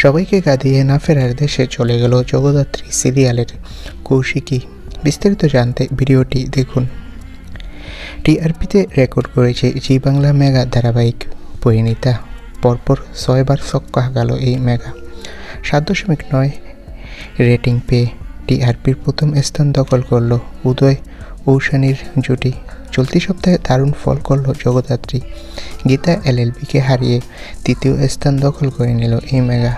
সবাইকে কাঁদিয়ে না ফেরার দেশে চলে গেল জগদ্ধাত্রী সিরিয়ালের কৌশিকী। বিস্তারিত জানতে ভিডিওটি দেখুন। টিআরপিতে রেকর্ড করেছে জি বাংলা মেগা ধারাবাহিক পরিণীতা। পরপর 6 বার ছক্কা গেল এই মেগা। 7.9 রেটিং পেয়ে টিআরপির প্রথম স্থান দখল করল উদয় ঔশানীর জুটি। চলতি সপ্তাহে দারুণ ফল করল জগদ্ধাত্রী। গীতা এলএলবিকে হারিয়ে তৃতীয় স্থান দখল করে নিল এই মেগা।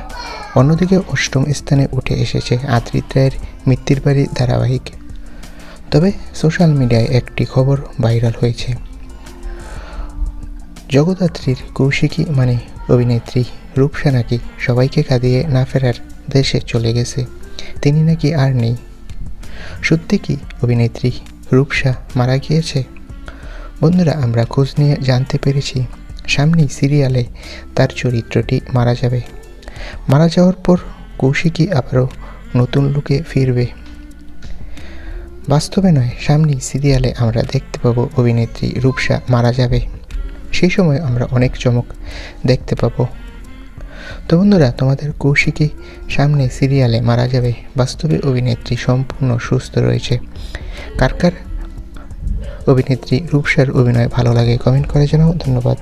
অন্যদিকে 8ম স্থানে উঠে এসেছে আদ্রিত রায়ের মিত্তির বাড়ি ধারাবাহিক। তবে সোশ্যাল মিডিয়ায় একটি খবর ভাইরাল হয়েছে। জগদ্ধাত্রীর কৌশিকী মানে অভিনেত্রী রূপসা নাকি সবাইকে কাঁদিয়ে না ফেরার দেশে চলে গেছে। তিনি নাকি আর নেই। সত্যি কি অভিনেত্রী রূপসা মারা গিয়েছে? বন্ধুরা, আমরা খোঁজ নিয়ে জানতে পেরেছি সামনেই সিরিয়ালে তার চরিত্রটি মারা যাবে। মারা যাওয়ার পর কৌশিকী আবারও নতুন লুকে ফিরবে। বাস্তবে নয়, সামনেই সিরিয়ালে আমরা দেখতে পাবো অভিনেত্রী রূপসা মারা যাবে। সেই সময় আমরা অনেক চমক দেখতে পাবো। তো বন্ধুরা, তোমাদের কৌশিকী সামনে সিরিয়ালে মারা যাবে, বাস্তবে অভিনেত্রী সম্পূর্ণ সুস্থ রয়েছে। কার কার অভিনেত্রী রূপসার অভিনয় ভালো লাগে কমেন্ট করে জানাও। ধন্যবাদ।